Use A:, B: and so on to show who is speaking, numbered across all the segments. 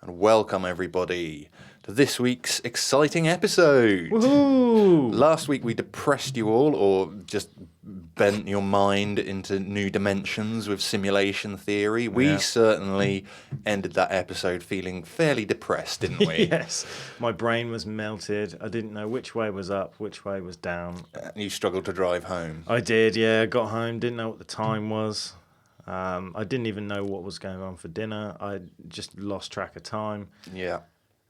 A: and welcome everybody to this week's exciting episode.
B: Woohoo!
A: Last week we depressed you all, or just bent your mind into new dimensions with simulation theory. We certainly ended that episode feeling fairly depressed, didn't we?
B: Yes. My brain was melted. I didn't know which way was up, which way was down.
A: You struggled to drive home.
B: I did, yeah. Got home, didn't know what the time was. I didn't even know what was going on for dinner. I just lost track of time.
A: Yeah.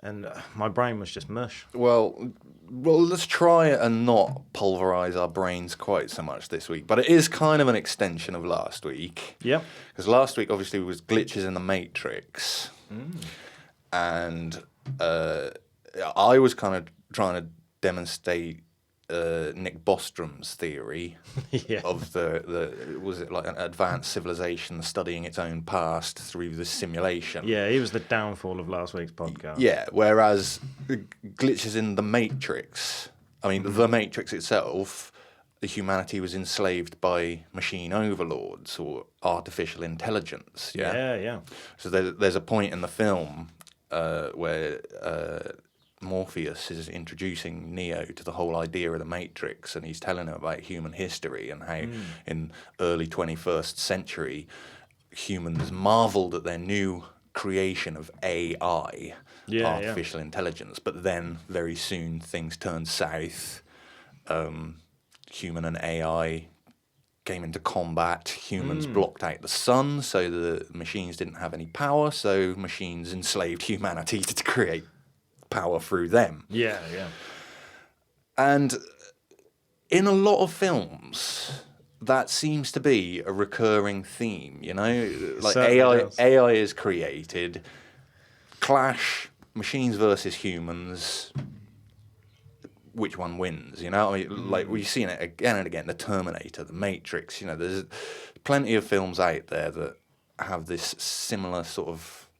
B: And my brain was just mush.
A: Well, let's try and not pulverize our brains quite so much this week. But it is kind of an extension of last week.
B: Yep.
A: Because last week, obviously, was glitches in the Matrix. And I was kind of trying to demonstrate Nick Bostrom's theory of the was it like an advanced civilization studying its own past through the simulation.
B: Yeah, he was the downfall of last week's podcast.
A: Yeah, whereas glitches in the Matrix, I mean, the Matrix itself, the humanity was enslaved by machine overlords or artificial intelligence.
B: Yeah.
A: So there's a point in the film where Morpheus is introducing Neo to the whole idea of the Matrix, and he's telling him about human history and how in early 21st century humans marveled at their new creation of AI, artificial intelligence, but then very soon things turned south. Human and AI came into combat. Humans blocked out the sun, so the machines didn't have any power, so machines enslaved humanity to create power through them.
B: Yeah.
A: And in a lot of films, that seems to be a recurring theme, you know? Like AI is created, clash, machines versus humans, which one wins, you know? I mean, like we've seen it again and again, the Terminator, the Matrix, you know, there's plenty of films out there that have this similar sort of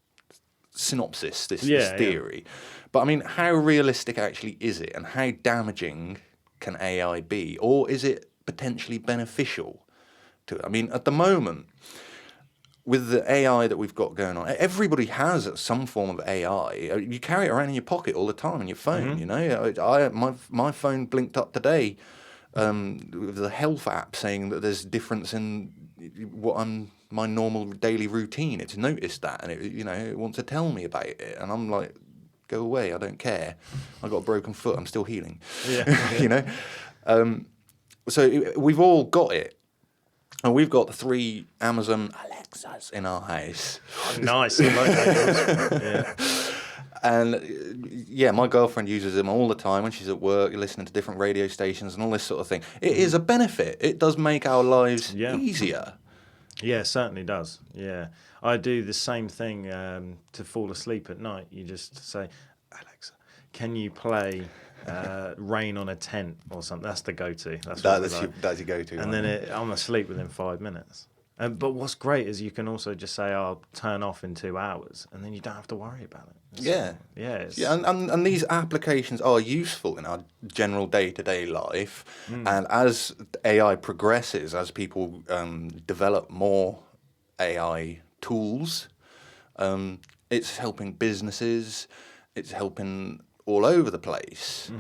A: synopsis, this theory. But I mean, how realistic actually is it, and how damaging can AI be, or is it potentially beneficial to it? I mean, at the moment, with the AI that we've got going on, everybody has some form of AI. You carry it around in your pocket all the time on your phone. You know, my phone blinked up today with the health app saying that there's a difference in my normal daily routine. It's noticed that, and it wants to tell me about it, and I'm like, go away, I don't care. I got a broken foot, I'm still healing. Yeah. You know, so we've all got it, and we've got the 3 Amazon Alexas in our house.
B: Nice. I like that. Yeah.
A: And my girlfriend uses them all the time when she's at work, listening to different radio stations and all this sort of thing. It is a benefit. It does make our lives easier.
B: Yeah, it certainly does. Yeah. I do the same thing to fall asleep at night. You just say, Alexa, can you play Rain on a Tent or something? That's the go-to. That's
A: your go-to.
B: And then I'm asleep within 5 minutes. But what's great is you can also just say, I'll turn off in 2 hours, and then you don't have to worry about it.
A: And these applications are useful in our general day-to-day life. And as AI progresses, as people develop more AI tools, it's helping businesses, it's helping all over the place.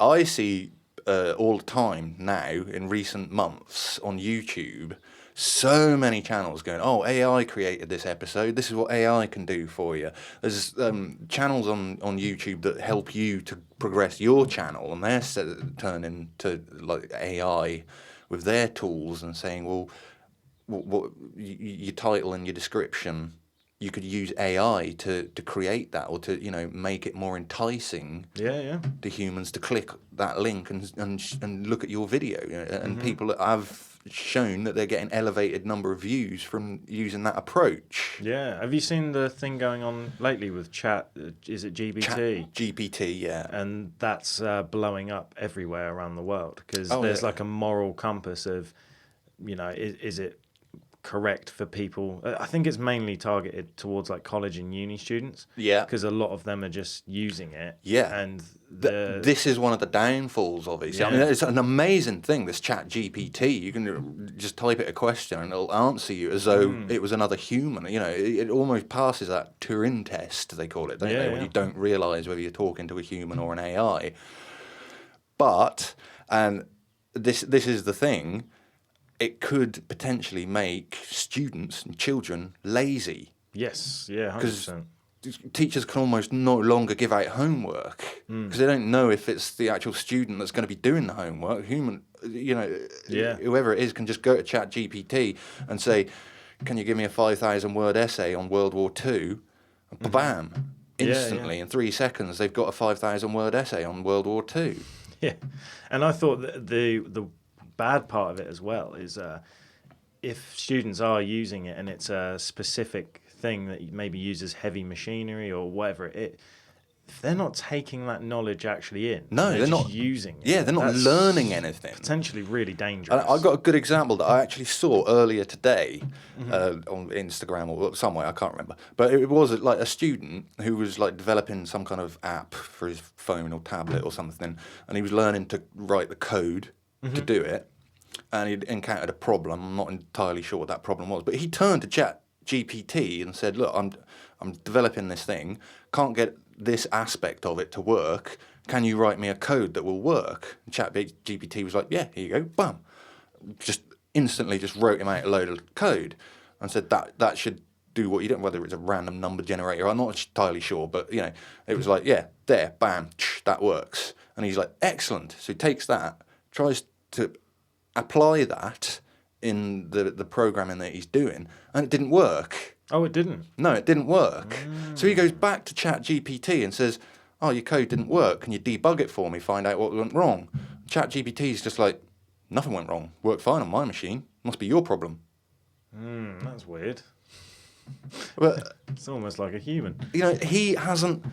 A: I see all the time now, in recent months, on YouTube, so many channels going, AI created this episode, this is what AI can do for you. There's channels on YouTube that help you to progress your channel, and they're turning to like AI with their tools and saying, well, what your title and your description, you could use AI to create that, or to make it more enticing to humans to click that link and look at your video. And people have shown that they're getting elevated number of views from using that approach.
B: Yeah. Have you seen the thing going on lately with chat? Is it GBT?
A: GPT, yeah.
B: And that's blowing up everywhere around the world because there's like a moral compass of, is it correct for people. I think it's mainly targeted towards like college and uni students.
A: Yeah.
B: Because a lot of them are just using it.
A: Yeah.
B: And
A: this is one of the downfalls of it.
B: Yeah.
A: I mean, it's an amazing thing, this chat GPT. You can just type it a question and it'll answer you as though it was another human. You know, it almost passes that Turing test, they call it, don't they? When you don't realise whether you're talking to a human or an AI. But, and this is the thing, it could potentially make students and children lazy.
B: Yes, yeah, 100%.
A: Teachers can almost no longer give out homework because they don't know if it's the actual student that's going to be doing the homework. Whoever it is can just go to Chat GPT and say, "Can you give me a 5,000 word essay on World War II?" And bam, instantly in 3 seconds they've got a 5,000 word essay on World War II.
B: Yeah, and I thought that the bad part of it as well is if students are using it and it's a specific thing that maybe uses heavy machinery or whatever it, if they're not taking that knowledge actually in,
A: they're
B: just
A: not
B: using it.
A: Yeah, they're not learning anything.
B: Potentially really dangerous.
A: I've got a good example that I actually saw earlier today on Instagram or somewhere, I can't remember. But it was like a student who was like developing some kind of app for his phone or tablet or something, and he was learning to write the code to do it, and he'd encountered a problem. I'm not entirely sure what that problem was, but he turned to Chat GPT and said, "Look, I'm developing this thing, can't get this aspect of it to work. Can you write me a code that will work?" And Chat GPT was like, "Yeah, here you go." Bam. Just instantly just wrote him out a load of code and said that should do what you don't, whether it's a random number generator, I'm not entirely sure, but you know, it was like, yeah, there, bam, that works. And he's like, excellent. So he takes that, tries to apply that in the programming that he's doing, and it didn't work.
B: Oh, it didn't?
A: No, it didn't work. So he goes back to Chat GPT and says, "Oh, your code didn't work. Can you debug it for me, find out what went wrong?" Chat GPT is just like, "Nothing went wrong. Worked fine on my machine. Must be your problem."
B: That's weird.
A: But
B: it's almost like a human.
A: You know, he hasn't...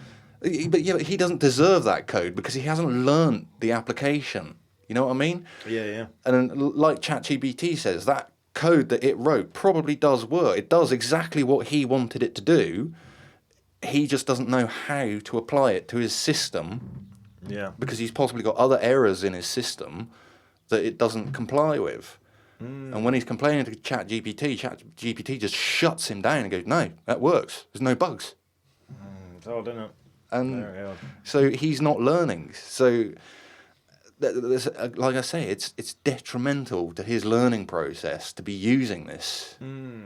A: But yeah, he doesn't deserve that code because he hasn't learned the application. You know what I mean?
B: Yeah.
A: And like ChatGPT says, that code that it wrote probably does work. It does exactly what he wanted it to do. He just doesn't know how to apply it to his system.
B: Yeah.
A: Because he's possibly got other errors in his system that it doesn't comply with. And when he's complaining to ChatGPT just shuts him down and goes, "No, that works. There's no bugs."
B: It's odd, isn't it?
A: And
B: very odd.
A: So he's not learning. So, like I say, it's detrimental to his learning process to be using this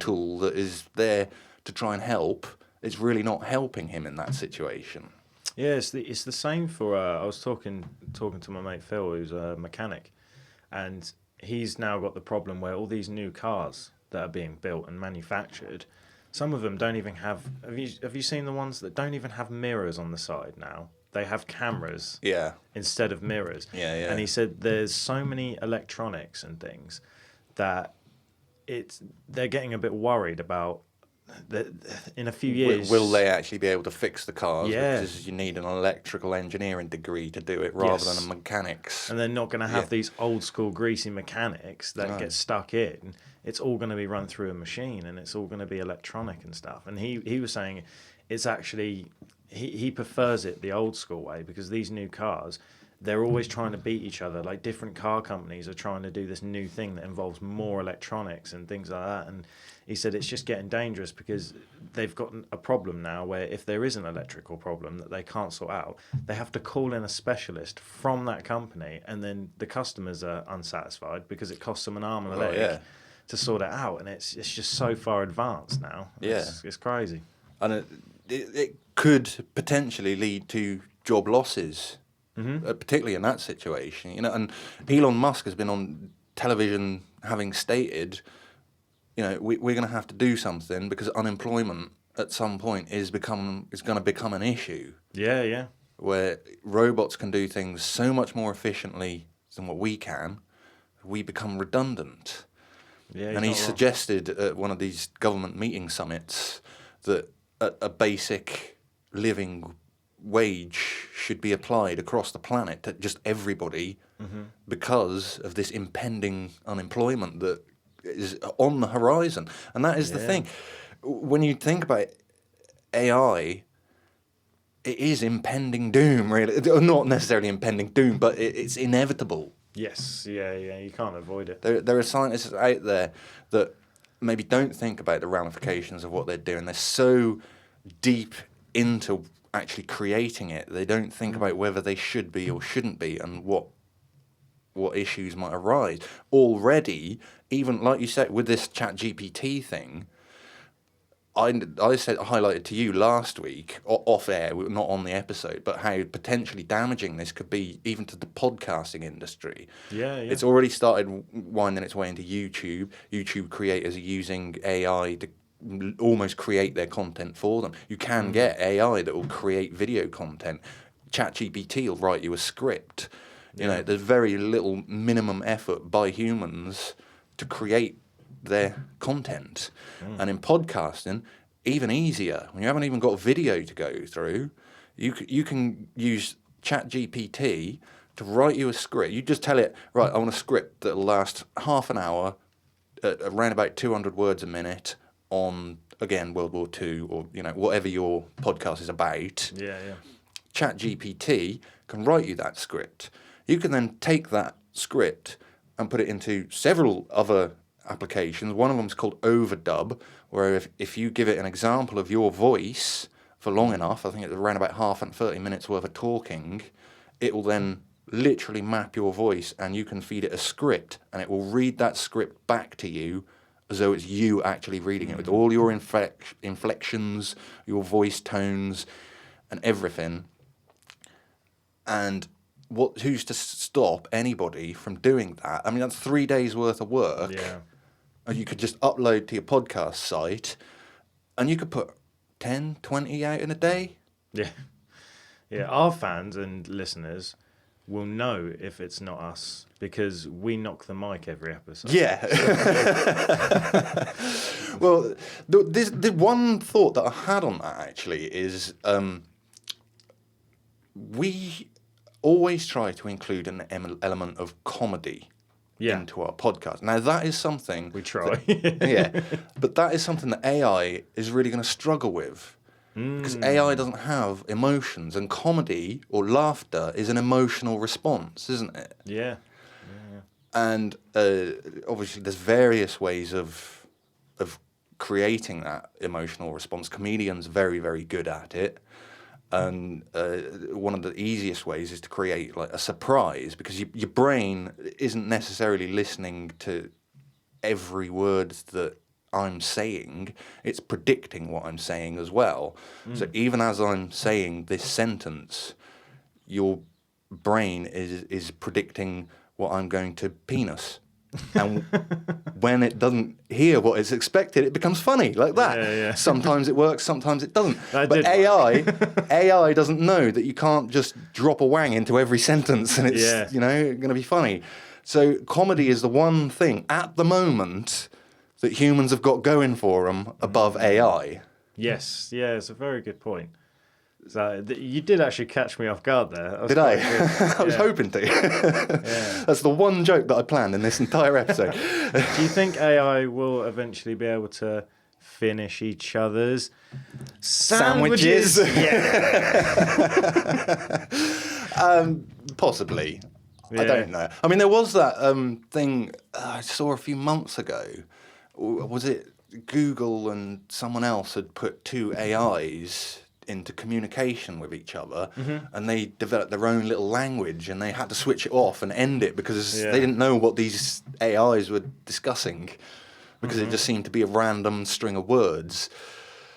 A: tool that is there to try and help. It's really not helping him in that situation.
B: Yeah, it's the same for. I was talking to my mate Phil, who's a mechanic, and he's now got the problem where all these new cars that are being built and manufactured, some of them don't even have. Have you seen the ones that don't even have mirrors on the side now? They have cameras instead of mirrors.
A: Yeah.
B: And he said there's so many electronics and things that they're getting a bit worried about. In a few years,
A: will they actually be able to fix the cars?
B: Yeah.
A: Because you need an electrical engineering degree to do it rather than a mechanics.
B: And they're not going to have these old school greasy mechanics that get stuck in. It's all going to be run through a machine, and it's all going to be electronic and stuff. And he was saying it's actually he prefers it the old school way, because these new cars, they're always trying to beat each other. Like, different car companies are trying to do this new thing that involves more electronics and things like that. And he said it's just getting dangerous because they've got a problem now where if there is an electrical problem that they can't sort out, they have to call in a specialist from that company, and then the customers are unsatisfied because it costs them an arm and a leg to sort it out. And it's just so far advanced now. It's crazy.
A: And it could potentially lead to job losses. Particularly in that situation, you know. And Elon Musk has been on television having stated, you know, we're going to have to do something because unemployment at some point is going to become an issue.
B: Yeah.
A: Where robots can do things so much more efficiently than what we can, we become redundant.
B: Yeah.
A: And he suggested at one of these government meeting summits that a basic living wage should be applied across the planet to just everybody because of this impending unemployment that is on the horizon. And that is the thing. When you think about AI, it is impending doom, really. Not necessarily impending doom, but it's inevitable.
B: Yes, yeah, you can't avoid it.
A: There are scientists out there that maybe don't think about the ramifications of what they're doing. They're so deep into actually creating it, they don't think about whether they should be or shouldn't be, and what issues might arise. Already, even like you said with this ChatGPT thing, I highlighted to you last week off air, not on the episode, but how potentially damaging this could be even to the podcasting industry.
B: Yeah.
A: It's already started winding its way into YouTube. YouTube creators are using AI to almost create their content for them. You can get AI that will create video content. ChatGPT will write you a script. You know, there's very little minimum effort by humans to create their content. And in podcasting, even easier. When you haven't even got video to go through, you can use ChatGPT to write you a script. You just tell it, right, I want a script that'll last half an hour, around about 200 words a minute, on, again, World War II, or, you know, whatever your podcast is about.
B: Yeah.
A: ChatGPT can write you that script. You can then take that script and put it into several other applications. One of them is called Overdub, where if you give it an example of your voice for long enough, I think it's around about 30 minutes worth of talking, it will then literally map your voice, and you can feed it a script, and it will read that script back to you as though it's you actually reading it, with all your inflections, your voice tones, and everything. And who's to stop anybody from doing that? I mean, that's 3 days worth of work.
B: Yeah.
A: And you could just upload to your podcast site, and you could put 10, 20 out in a day.
B: Yeah. Our fans and listeners will know if it's not us, because we knock the mic every episode.
A: Yeah. Well, the one thought that I had on that actually is we always try to include an element of comedy into our podcast. Now, that is something...
B: We try.
A: But that is something that AI is really going to struggle with. Because AI doesn't have emotions, and comedy or laughter is an emotional response, isn't it?
B: Yeah.
A: And obviously there's various ways of creating that emotional response. Comedians are very, very good at it. And one of the easiest ways is to create like a surprise, because your brain isn't necessarily listening to every word that I'm saying. It's predicting what I'm saying as well. So even as I'm saying this sentence, your brain is predicting what I'm going to penis. And when it doesn't hear what is expected, it becomes funny like that.
B: Yeah.
A: Sometimes it works, sometimes it doesn't. But AI doesn't know that you can't just drop a wang into every sentence and it's going to be funny. So comedy is the one thing at the moment that humans have got going for them above AI.
B: Yes, it's a very good point. So you did actually catch me off guard there.
A: Did I? I was hoping to. That's the one joke that I planned in this entire episode.
B: Do you think AI will eventually be able to finish each other's sandwiches?
A: Possibly. I don't know. I mean, there was that thing I saw a few months ago. Was it Google and someone else had put two AIs into communication with each other, and they developed their own little language, and they had to switch it off and end it because they didn't know what these AIs were discussing, because it just seemed to be a random string of words.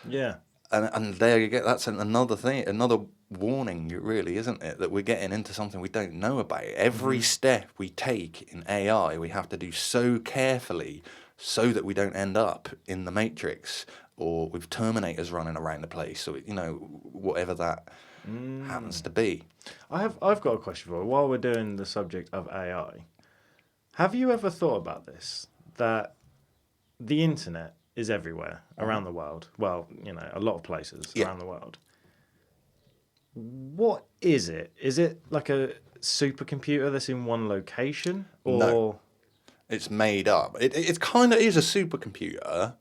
B: Yeah.
A: And there you go. That's another thing, another warning, really, isn't it? That we're getting into something we don't know about. Every step we take in AI, we have to do so carefully so that we don't end up in the Matrix or with Terminators running around the place. So, whatever that happens to be.
B: I've got a question for you. While we're doing the subject of AI, have you ever thought about this? That the internet is everywhere around the world. Well, a lot of places around the world. What is it? Is it like a supercomputer that's in one location? Or...
A: No. It's made up. It kind of is a supercomputer,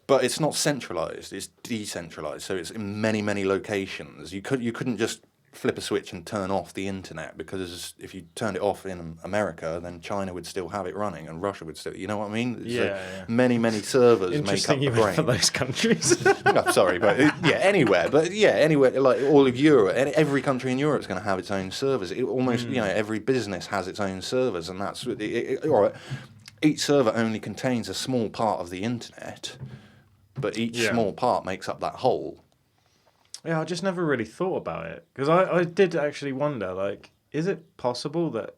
A: but it's not centralized. It's decentralized. So it's in many, many locations. You couldn't just flip a switch and turn off the internet, because if you turned it off in America, then China would still have it running and Russia would still. You know what I mean?
B: Yeah.
A: Many, many servers make up the brain.
B: For those countries.
A: No, sorry, but anywhere. But anywhere, like all of Europe, every country in Europe is going to have its own servers. Almost, every business has its own servers, and that's all right. Each server only contains a small part of the internet, but each small part makes up that whole.
B: Yeah, I just never really thought about it, because I did actually wonder, like, is it possible that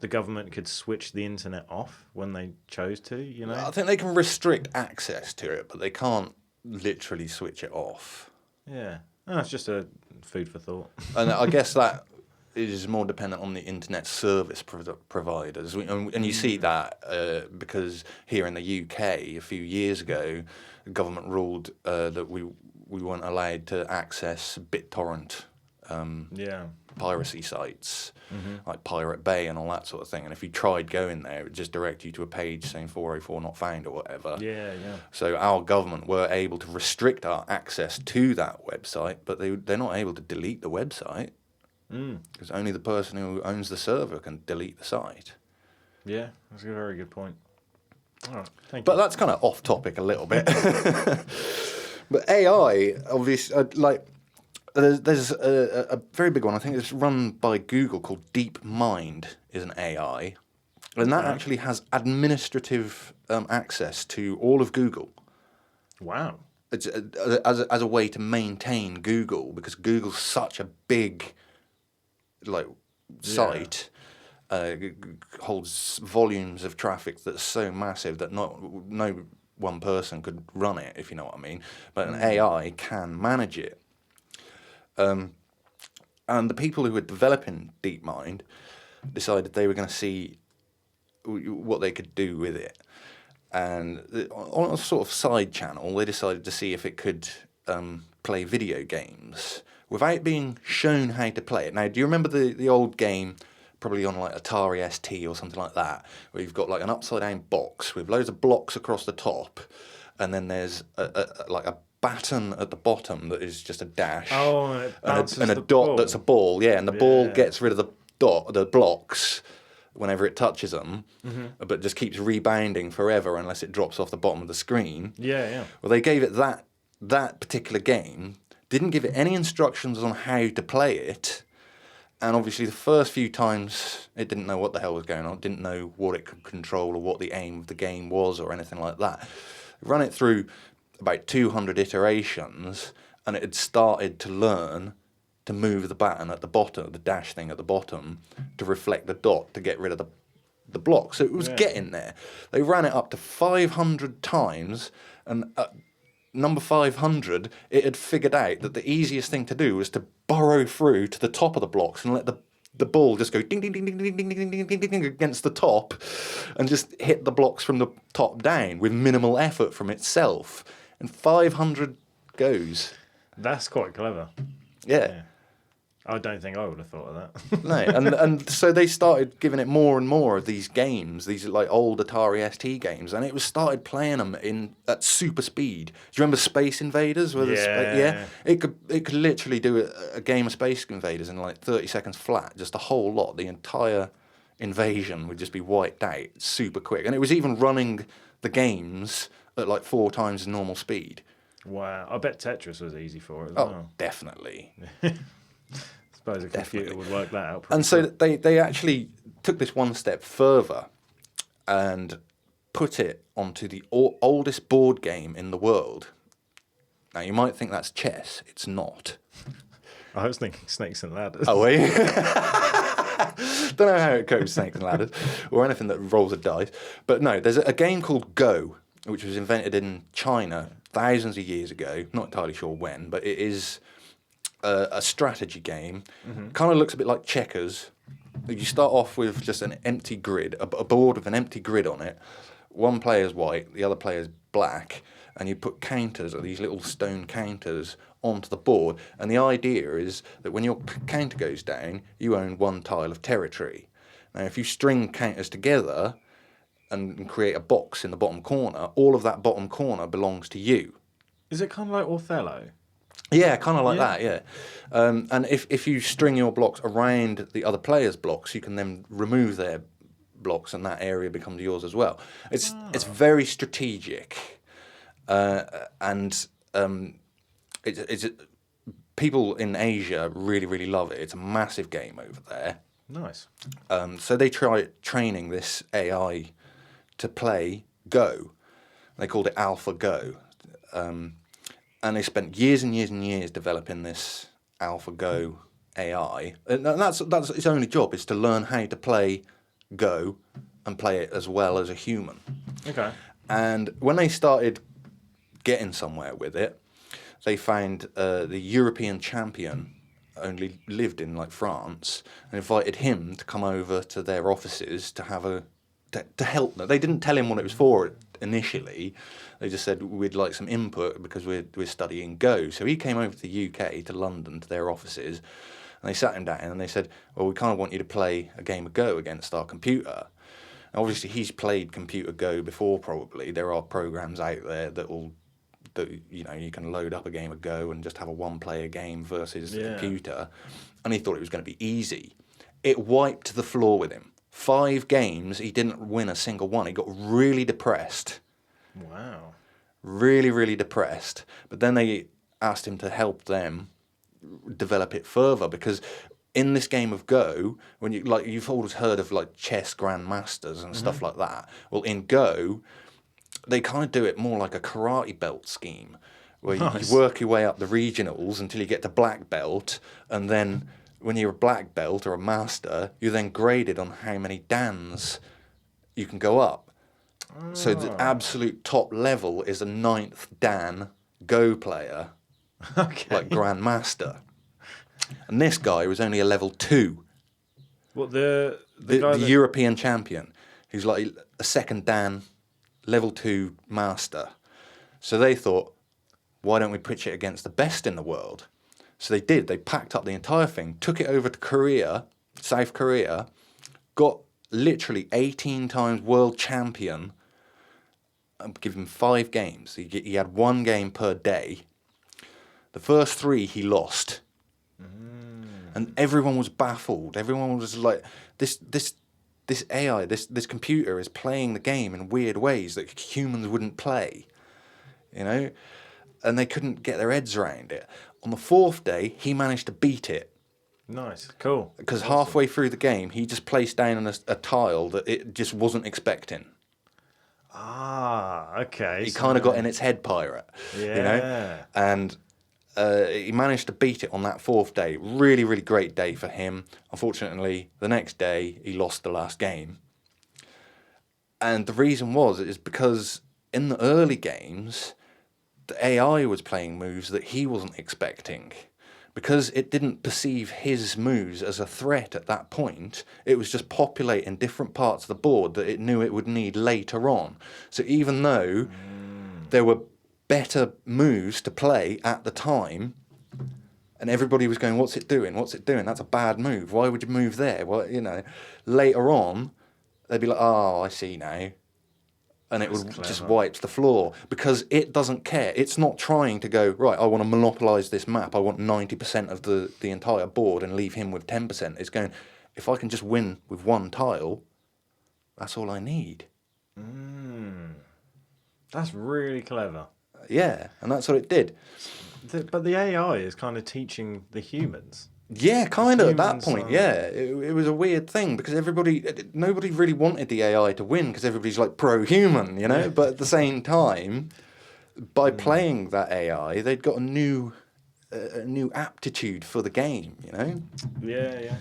B: the government could switch the internet off when they chose to, you know?
A: I think they can restrict access to it, but they can't literally switch it off.
B: Yeah. Oh, it's just a food for thought.
A: And I guess that is more dependent on the internet service providers. And you see that because here in the UK, a few years ago, the government ruled that we weren't allowed to access BitTorrent piracy sites, like Pirate Bay and all that sort of thing. And if you tried going there, it would just direct you to a page saying 404 not found or whatever.
B: Yeah.
A: So our government were able to restrict our access to that website, but they're not able to delete the website, because only the person who owns the server can delete the site. Yeah,
B: that's a very good point. All right, thank you.
A: But that's kind of off topic a little bit. But AI, obviously, there's a very big one. I think it's run by Google called DeepMind, is an AI. And that actually has administrative access to all of Google.
B: Wow.
A: It's as a way to maintain Google, because Google's such a big site. Holds volumes of traffic that's so massive that no one person could run it, if you know what I mean. But an AI can manage it. And the people who were developing DeepMind decided they were going to see what they could do with it. And on a sort of side channel, they decided to see if it could play video games without being shown how to play it. Now, do you remember the old game, probably on like Atari ST or something like that, where you've got like an upside down box with loads of blocks across the top, and then there's a baton at the bottom that is just a dash, and a dot that's a ball, and the ball gets rid of the blocks whenever it touches them, but just keeps rebounding forever unless it drops off the bottom of the screen.
B: Yeah.
A: Well, they gave it that particular game, didn't give it any instructions on how to play it. And obviously the first few times it didn't know what the hell was going on, didn't know what it could control or what the aim of the game was or anything like that. Run it through about 200 iterations, and it had started to learn to move the baton at the bottom, the dash thing at the bottom, to reflect the dot to get rid of the block. So it was getting there. They ran it up to 500 times, and at number 500, it had figured out that the easiest thing to do was to burrow through to the top of the blocks and let the ball just go ding, ding, ding, ding, ding, ding, ding, ding, ding, ding, ding against the top, and just hit the blocks from the top down with minimal effort from itself. And 500 goes.
B: That's quite clever.
A: Yeah.
B: I don't think I would have thought of that.
A: No, and so they started giving it more and more of these games, these like old Atari ST games, and it was started playing them at super speed. Do you remember Space Invaders? It could literally do a game of Space Invaders in like 30 seconds flat, just a whole lot. The entire invasion would just be wiped out super quick, and it was even running the games at like 4 times the normal speed.
B: Wow, I bet Tetris was easy for it as
A: well. Definitely.
B: I suppose a computer would work that out.
A: And so they actually took this one step further and put it onto the oldest board game in the world. Now, you might think that's chess. It's not.
B: I was thinking Snakes and Ladders.
A: Oh, were you? Don't know how it goes, Snakes and Ladders, or anything that rolls a dice. But no, there's a game called Go, which was invented in China thousands of years ago. Not entirely sure when, but it is a strategy game. Kind of looks a bit like checkers. You start off with just an empty grid, a board with an empty grid on it. One player's white, the other player's black, and you put counters, or these little stone counters, onto the board. And the idea is that when your counter goes down, you own one tile of territory. Now, if you string counters together, and create a box in the bottom corner, all of that bottom corner belongs to you.
B: Is it kind of like Othello?
A: Yeah, kind of like that, yeah. And if you string your blocks around the other player's blocks, you can then remove their blocks and that area becomes yours as well. It's very strategic. And it's people in Asia really, really love it. It's a massive game over there.
B: Nice.
A: So they tried training this AI to play Go. They called it AlphaGo. And they spent years and years and years developing this AlphaGo AI. And that's its only job, is to learn how to play Go and play it as well as a human.
B: Okay.
A: And when they started getting somewhere with it, they found the European champion only lived in like France, and invited him to come over to their offices to have to help them. They didn't tell him what it was for initially. They just said, we'd like some input because we're studying Go. So he came over to the UK, to London, to their offices, and they sat him down and they said, well, we kind of want you to play a game of Go against our computer. And obviously he's played computer Go before, probably. There are programs out there that you can load up a game of Go and just have a one-player game versus the computer. And he thought it was going to be easy. It wiped the floor with him. 5 games, he didn't win a single one. He got really depressed.
B: Wow.
A: Really, really depressed. But then they asked him to help them develop it further, because in this game of Go, when you've always heard of like chess grandmasters and stuff like that. Well, in Go, they kind of do it more like a karate belt scheme, where you work your way up the regionals until you get to black belt, and then when you're a black belt or a master, you're then graded on how many dans you can go up. So the absolute top level is a 9th dan Go player, like grandmaster. And this guy was only a level 2.
B: What the
A: European champion, who's like a 2nd dan, level 2 master. So they thought, why don't we pitch it against the best in the world? So they did. They packed up the entire thing, took it over to Korea, South Korea, got literally 18 times world champion, and give him 5 games. He had 1 game per day. The first 3 he lost. And everyone was baffled. Everyone was like, this AI, this computer is playing the game in weird ways that humans wouldn't play, and they couldn't get their heads around it. On the 4th day, he managed to beat it.
B: Nice, cool.
A: Because halfway through the game, he just placed down a tile that it just wasn't expecting.
B: Ah, okay.
A: He kind of got in its head pirate, and he managed to beat it on that 4th day. Really, really great day for him. Unfortunately, the next day, he lost the last game. And the reason is because in the early games, the AI was playing moves that he wasn't expecting. Because it didn't perceive his moves as a threat at that point, it was just populating different parts of the board that it knew it would need later on. So even though there were better moves to play at the time, and everybody was going, what's it doing? What's it doing? That's a bad move. Why would you move there? Well, later on, they'd be like, oh, I see now. And it would just wipe the floor, because it doesn't care. It's not trying to go, right, I want to monopolise this map. I want 90% of the entire board and leave him with 10%. It's going, if I can just win with 1 tile, that's all I need.
B: That's really clever.
A: Yeah, and that's what it did.
B: But the AI is kind of teaching the humans.
A: Yeah, kind of at that point, yeah. It was a weird thing, because nobody really wanted the AI to win, because everybody's like pro-human, But at the same time, by playing that AI, they'd got a new aptitude for the game,
B: Yeah.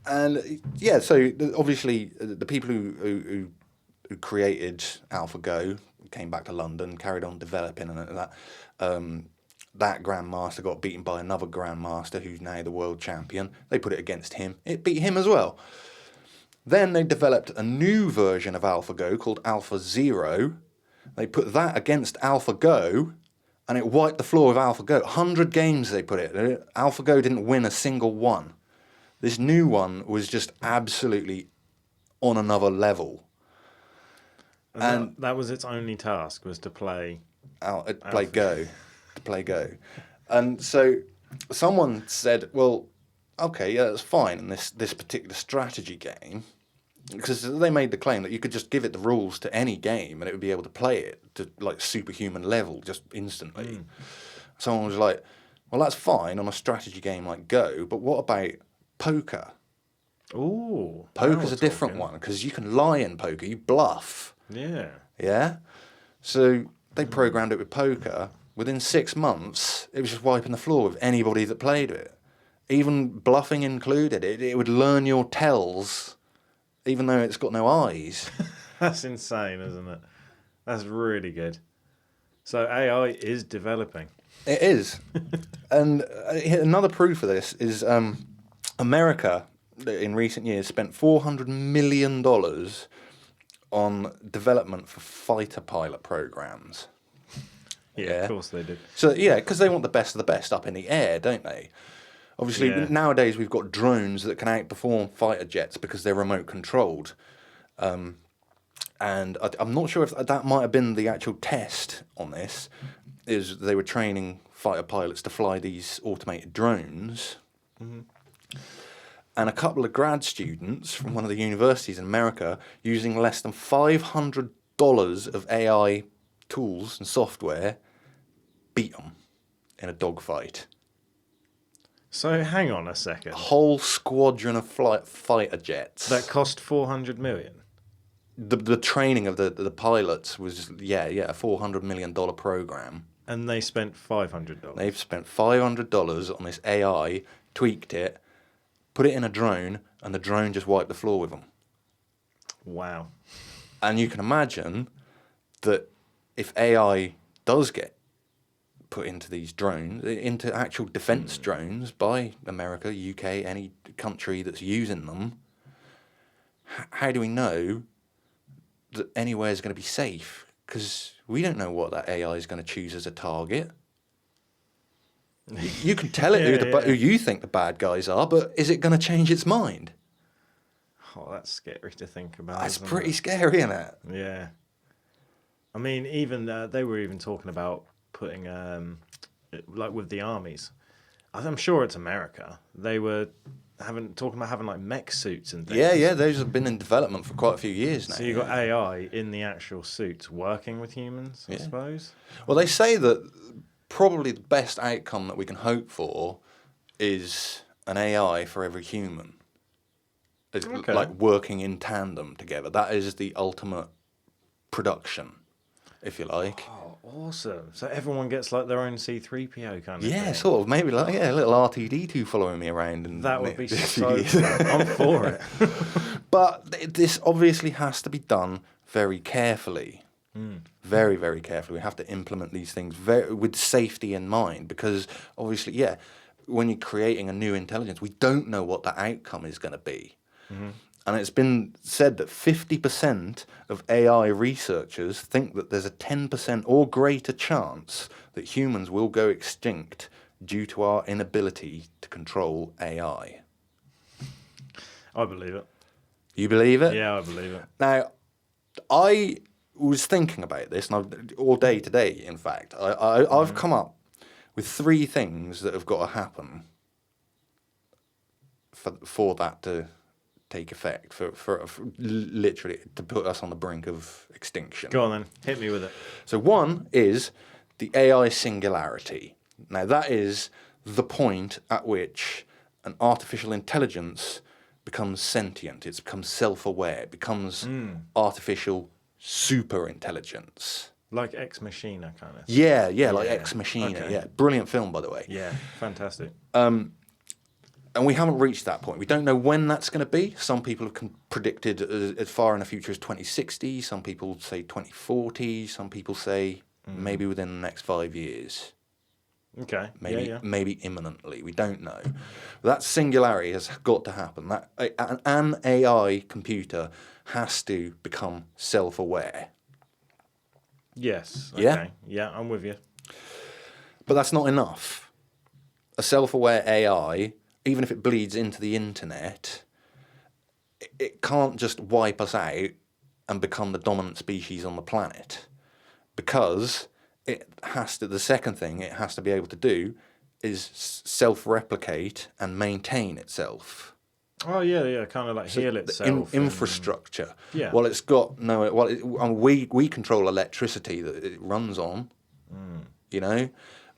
A: And so obviously the people who created AlphaGo came back to London, carried on developing and that. That grandmaster got beaten by another grandmaster who's now the world champion. They put it against him. It beat him as well. Then they developed a new version of AlphaGo called Alpha Zero. They put that against AlphaGo, and it wiped the floor with AlphaGo. 100 games they put it. AlphaGo didn't win a single one. This new one was just absolutely on another level.
B: And that was its only task, was to play
A: Go. To play Go. And so someone said, well, okay, yeah, that's fine in this particular strategy game, because they made the claim that you could just give it the rules to any game and it would be able to play it to like superhuman level just instantly. Someone was like, well, that's fine on a strategy game like Go, but what about poker?
B: Ooh.
A: Poker's a different one, because you can lie in poker, you bluff.
B: Yeah.
A: Yeah? So they programmed it with poker. Within 6 months, it was just wiping the floor with anybody that played it. Even bluffing included. It would learn your tells, even though it's got no eyes.
B: That's insane, isn't it? That's really good. So AI is developing.
A: It is. And another proof of this is America, in recent years, spent $400 million on development for fighter pilot programs.
B: Yeah, of course they do.
A: So, yeah, because they want the best of the best up in the air, don't they? Obviously, nowadays we've got drones that can outperform fighter jets because they're remote controlled. And I'm not sure if that might have been the actual test on this, is they were training fighter pilots to fly these automated drones. Mm-hmm. And a couple of grad students from one of the universities in America, using less than $500 of AI tools and software, beat them in a dogfight.
B: So hang on a second.
A: A whole squadron of fighter jets.
B: That cost $400 million?
A: The training of the pilots was, a $400 million program.
B: And they spent $500?
A: They've spent $500 on this AI, tweaked it, put it in a drone, and the drone just wiped the floor with them.
B: Wow.
A: And you can imagine that if AI does get put into these drones, into actual defence drones by America, UK, any country that's using them, how do we know that anywhere is going to be safe? Because we don't know what that AI is going to choose as a target. You can tell it who you think the bad guys are, but is it going to change its mind?
B: Oh, that's scary to think about.
A: That's pretty scary, isn't it?
B: Yeah. I mean, even they were even talking about putting, like with the armies. I'm sure it's America. They were talking about having like mech suits and things.
A: Yeah, those have been in development for quite a few years now.
B: So you've got AI in the actual suits working with humans, I suppose?
A: Well, they say that probably the best outcome that we can hope for is an AI for every human. Okay. Like working in tandem together. That is the ultimate production, if you like.
B: Oh, awesome. So everyone gets like their own C-3PO kind of thing.
A: Yeah, sort of. Maybe like a little R2-D2 following me around. And
B: that would be so fun. I'm for it.
A: But this obviously has to be done very carefully. Very, very carefully. We have to implement these things with safety in mind, because obviously, when you're creating a new intelligence, we don't know what the outcome is going to be. Mm-hmm. And it's been said that 50% of AI researchers think that there's a 10% or greater chance that humans will go extinct due to our inability to control AI.
B: I believe it.
A: You believe it?
B: Yeah, I believe it.
A: Now, I was thinking about this, and all day today, in fact, I've come up with 3 things that have got to happen for that to take effect, for literally to put us on the brink of extinction.
B: Go on then, hit me with it.
A: So one is the AI singularity. Now that is the point at which an artificial intelligence becomes sentient, it becomes self-aware, it becomes artificial super intelligence.
B: Like Ex Machina kind of.
A: Yeah, like Ex Machina. Okay. Yeah, brilliant film, by the way.
B: Yeah, fantastic.
A: And we haven't reached that point. We don't know when that's going to be. Some people have predicted as far in the future as 2060. Some people say 2040. Some people say maybe within the next 5 years.
B: Okay.
A: Maybe imminently. We don't know. That singularity has got to happen. That an AI computer has to become self-aware.
B: Yes. Okay.
A: Yeah?
B: Yeah, I'm with you.
A: But that's not enough. A self-aware AI, even if it bleeds into the internet, it can't just wipe us out and become the dominant species on the planet, because the second thing it has to be able to do is self-replicate and maintain itself.
B: Oh yeah, kind of like heal itself.
A: Infrastructure.
B: Yeah.
A: Well, it's got no. Well, we control electricity that it runs on. You know,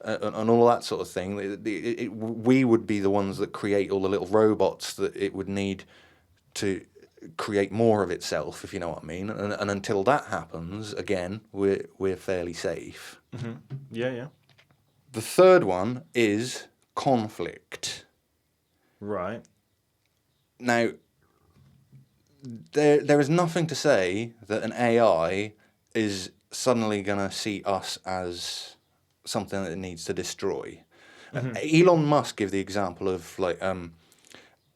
A: and all that sort of thing. We would be the ones that create all the little robots that it would need to create more of itself, if you know what I mean. And until that happens, again, we're fairly safe.
B: Mm-hmm. Yeah.
A: The third one is conflict.
B: Right.
A: Now, there is nothing to say that an AI is suddenly going to see us as something that it needs to destroy. Mm-hmm. Elon Musk gave the example of like,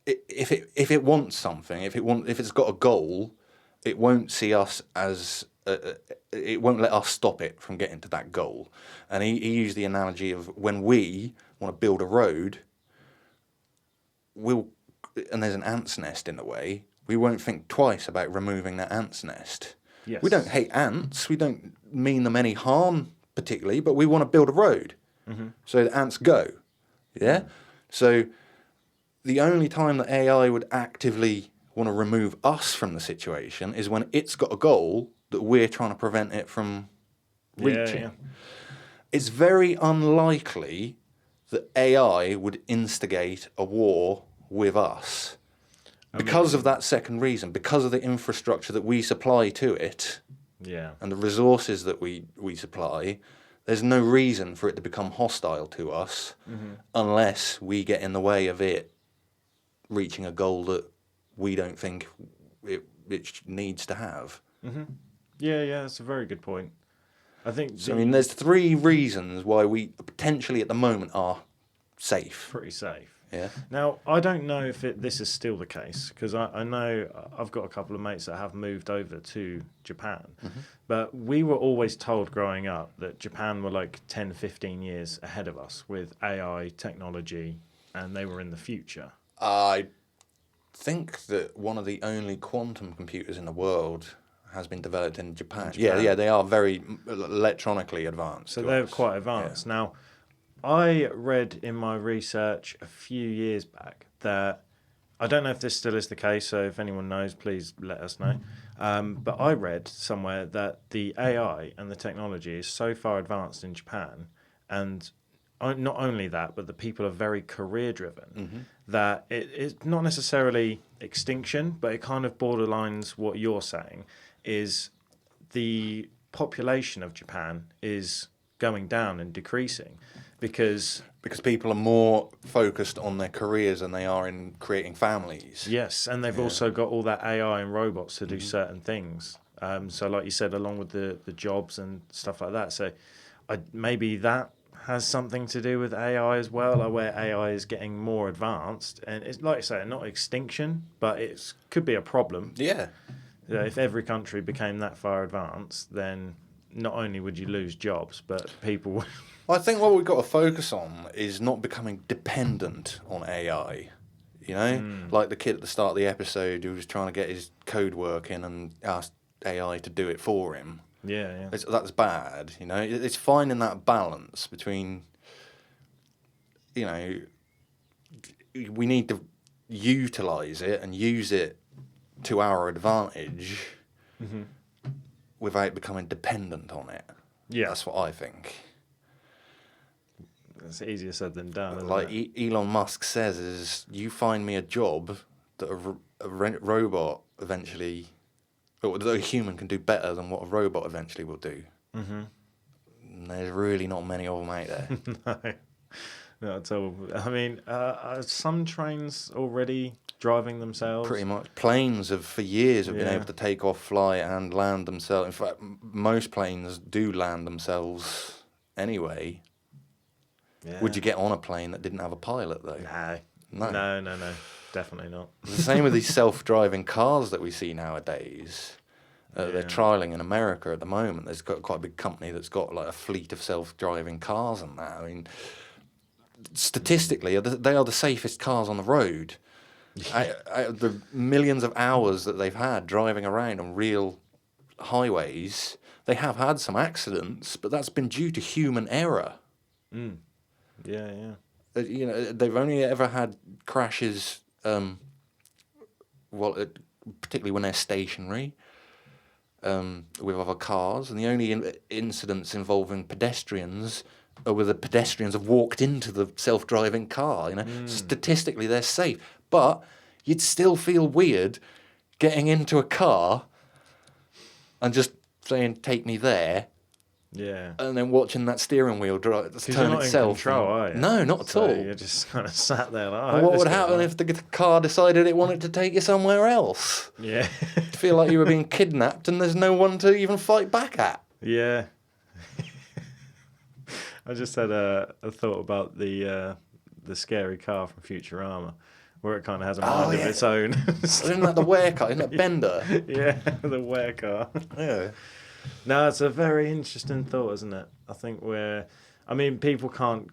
A: if it wants something, if it's got a goal, it won't see us as it won't let us stop it from getting to that goal. And he used the analogy of when we want to build a road, and there's an ant's nest in the way, we won't think twice about removing that ant's nest.
B: Yes.
A: We don't hate ants. We don't mean them any harm particularly, but we want to build a road. Mm-hmm. So the ants go. Yeah? So the only time that AI would actively want to remove us from the situation is when it's got a goal that we're trying to prevent it from reaching. Yeah. It's very unlikely that AI would instigate a war with us because of that second reason, because of the infrastructure that we supply to it, and the resources that we supply. There's no reason for it to become hostile to us unless we get in the way of it reaching a goal that we don't think it needs to have.
B: Mm-hmm. Yeah, that's a very good point. I think.
A: So, there's 3 reasons why we potentially at the moment are safe.
B: Pretty safe.
A: Yeah.
B: Now, I don't know if this is still the case, because I know I've got a couple of mates that have moved over to Japan, but we were always told growing up that Japan were like 10, 15 years ahead of us with AI technology, and they were in the future.
A: I think that one of the only quantum computers in the world has been developed in Japan. Yeah, they are very electronically advanced.
B: So they're quite advanced. Yeah. Now, I read in my research a few years back that, I don't know if this still is the case, so if anyone knows, please let us know. But I read somewhere that the AI and the technology is so far advanced in Japan, and not only that, but the people are very career-driven, that it's not necessarily extinction, but it kind of borderlines what you're saying, is the population of Japan is going down and decreasing. Because
A: people are more focused on their careers than they are in creating families.
B: Yes, and they've also got all that AI and robots to do certain things. So like you said, along with the jobs and stuff like that. So maybe that has something to do with AI as well, like where AI is getting more advanced. And it's like I say, not extinction, but it could be a problem.
A: Yeah.
B: If every country became that far advanced, then not only would you lose jobs, but people would...
A: I think what we've got to focus on is not becoming dependent on AI. You know, like the kid at the start of the episode who was trying to get his code working and asked AI to do it for him.
B: Yeah.
A: That's bad. You know, it's finding that balance between. You know, we need to utilize it and use it to our advantage without becoming dependent on it.
B: Yeah,
A: that's what I think.
B: It's easier said than done.
A: Like Elon Musk says, is you find me a job that a robot eventually, or that a human can do better than what a robot eventually will do. Mm-hmm. And there's really not many of them out there.
B: No, at all. I mean, are some trains already driving themselves?
A: Pretty much. Planes for years have been able to take off, fly, and land themselves. In fact, most planes do land themselves anyway. Yeah. Would you get on a plane that didn't have a pilot, though?
B: No. Definitely not.
A: It's the same with these self-driving cars that we see nowadays. They're trialling in America at the moment. There's got quite a big company that's got like a fleet of self-driving cars and that. I mean, statistically, they are the safest cars on the road. The millions of hours that they've had driving around on real highways, they have had some accidents, but that's been due to human error.
B: Yeah, yeah.
A: You know, they've only ever had crashes, particularly when they're stationary, with other cars, and the only incidents involving pedestrians are where the pedestrians have walked into the self-driving car. You know, statistically they're safe, but you'd still feel weird getting into a car and just saying, "Take me there."
B: Yeah.
A: And then watching that steering wheel turn
B: You're not
A: itself.
B: in control, are you?
A: No, not at all.
B: You're just kind of sat there like,
A: And what would happen if the car decided it wanted to take you somewhere else?
B: Yeah.
A: You feel like you were being kidnapped and there's no one to even fight back at.
B: Yeah. I just had a thought about the scary car from Futurama, where it kind of has a mind of its own.
A: Isn't that the were car? Isn't that Bender?
B: Yeah, the were car.
A: Yeah.
B: No, it's a very interesting thought, isn't it? I think people can't.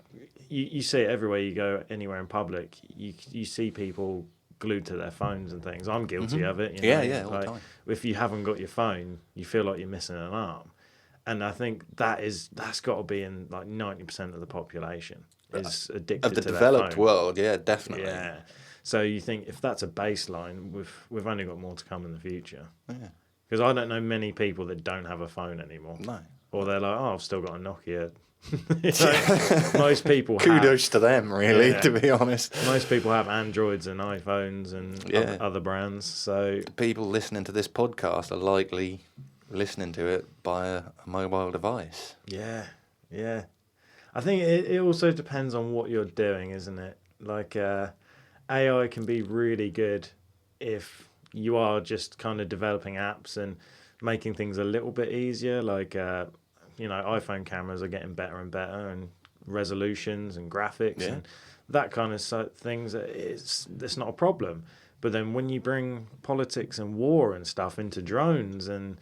B: You see it everywhere you go, anywhere in public. You see people glued to their phones and things. I'm guilty of it. You know?
A: Yeah, all the time.
B: If you haven't got your phone, you feel like you're missing an arm, and I think that's got to be in like 90% of the population is addicted
A: of the
B: to
A: developed
B: their phone.
A: world. Yeah, definitely.
B: Yeah. So you think if that's a baseline, we've only got more to come in the future.
A: Yeah.
B: Because I don't know many people that don't have a phone anymore.
A: No.
B: Or they're like, I've still got a Nokia. Most people
A: Kudos to them, really, to be honest.
B: Most people have Androids and iPhones and other brands. So
A: the people listening to this podcast are likely listening to it by a mobile device.
B: Yeah, yeah. I think it also depends on what you're doing, isn't it? Like AI can be really good if you are just kind of developing apps and making things a little bit easier. Like, iPhone cameras are getting better and better, and resolutions and graphics and that kind of things. It's not a problem. But then when you bring politics and war and stuff into drones and,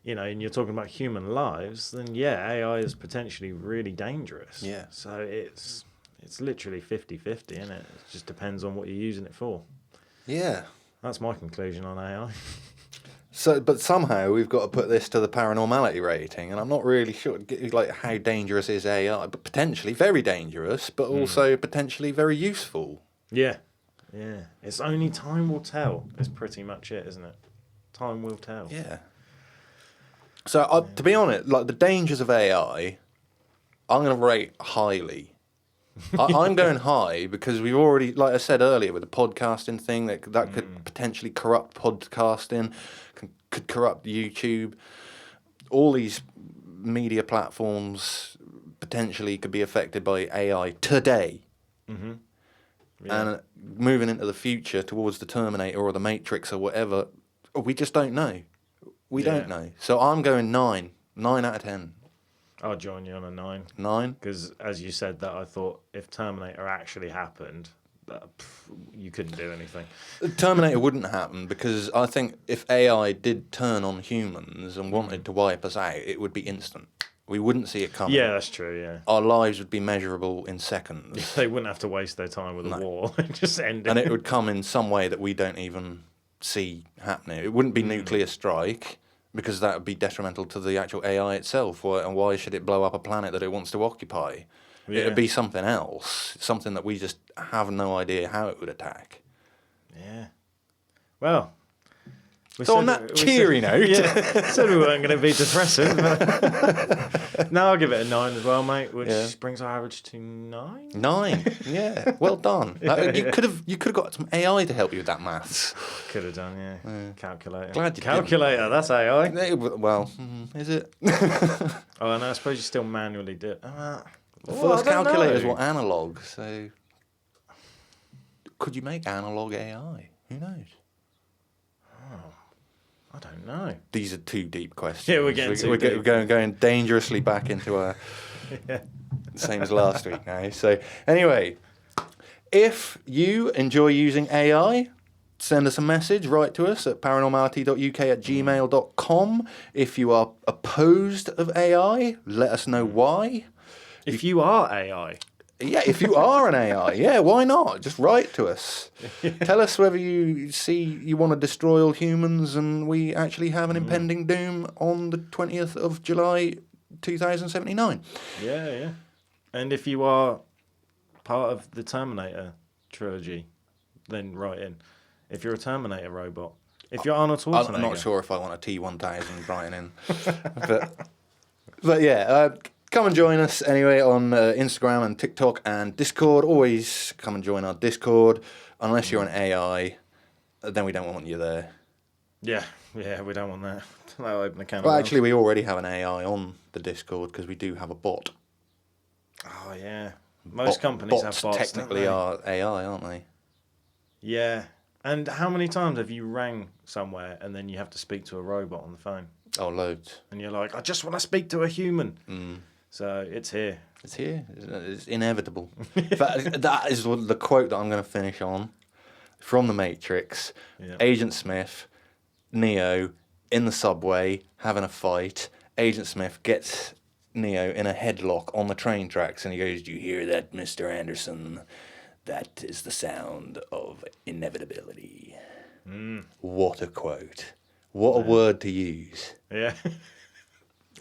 B: and you're talking about human lives, then AI is potentially really dangerous. Yeah. So it's literally 50-50, isn't it? It just depends on what you're using it for.
A: Yeah.
B: That's my conclusion on AI.
A: So, but somehow we've got to put this to the paranormality rating, and I'm not really sure, like, how dangerous is AI? But potentially very dangerous, but also potentially very useful.
B: Yeah, yeah. It's only time will tell. Is pretty much it, isn't it? Time will tell.
A: Yeah. So, to be honest, like the dangers of AI, I'm going to rate highly. I'm going high because we've already, like I said earlier, with the podcasting thing, that could potentially corrupt podcasting, could corrupt YouTube. All these media platforms potentially could be affected by AI today. Mm-hmm. Yeah. And moving into the future towards the Terminator or the Matrix or whatever, we just don't know. We don't know. So I'm going 9 out of 10.
B: I'll join you on a 9.
A: 9?
B: Because as you said that, I thought if Terminator actually happened, you couldn't do anything.
A: Terminator wouldn't happen because I think if AI did turn on humans and wanted to wipe us out, it would be instant. We wouldn't see it coming.
B: Yeah, that's true, yeah.
A: Our lives would be measurable in seconds.
B: They wouldn't have to waste their time with a war. Just end it.
A: And it would come in some way that we don't even see happening. It wouldn't be nuclear strike, because that would be detrimental to the actual AI itself. And why should it blow up a planet that it wants to occupy? Yeah. It would be something else, something that we just have no idea how it would attack.
B: Yeah. Well.
A: So on that cheery note.
B: Said we weren't going to be depressing. But no, I'll give it a 9 as well, mate, which brings our average to 9.
A: 9, yeah. Well done. You could have got some AI to help you with that maths.
B: Could have done, yeah. Calculator.
A: Glad you
B: Calculator,
A: didn't.
B: That's AI.
A: Well, is it?
B: Oh, no, I suppose you still manually do it.
A: The first calculators were analog, so could you make analog AI? Who knows?
B: I don't know.
A: These are two deep questions.
B: Yeah, we're getting too deep.
A: We're going dangerously back into our same as last week now. So anyway, if you enjoy using AI, send us a message, write to us at paranormality.uk@gmail.com. If you are opposed of AI, let us know why.
B: If you are AI.
A: Yeah, if you are an AI, yeah, why not? Just write to us. Tell us whether you want to destroy all humans and we actually have an impending doom on the 20th of July 2079.
B: Yeah. And if you are part of the Terminator trilogy, then write in. If you're a Terminator robot. If you're Arnold Schwarzenegger.
A: I'm not sure if I want a T-1000 writing in. But yeah, come and join us anyway on Instagram and TikTok and Discord. Always come and join our Discord. Unless you're an AI, then we don't want you there.
B: Yeah, we don't want that. That'll open a can of
A: Well,
B: worms.
A: actually, we already have an AI on the Discord because we do have a bot.
B: Oh, yeah. Most companies have bots,
A: technically are AI, aren't they?
B: Yeah. And how many times have you rang somewhere and then you have to speak to a robot on the phone?
A: Oh, loads.
B: And you're like, I just want to speak to a human. So it's here.
A: It's here. It's inevitable. In fact, that is the quote that I'm going to finish on from The Matrix.
B: Yeah.
A: Agent Smith, Neo, in the subway, having a fight. Agent Smith gets Neo in a headlock on the train tracks and he goes, "Do you hear that, Mr. Anderson? That is the sound of inevitability." What a quote. What a word to use.
B: Yeah.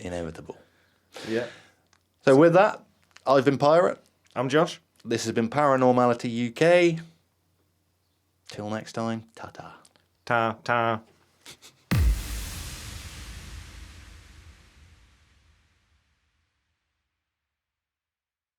A: Inevitable.
B: Yeah.
A: So with that, I've been Pirate.
B: I'm Josh.
A: This has been Paranormality UK. Till next time, ta-ta.
B: Ta-ta.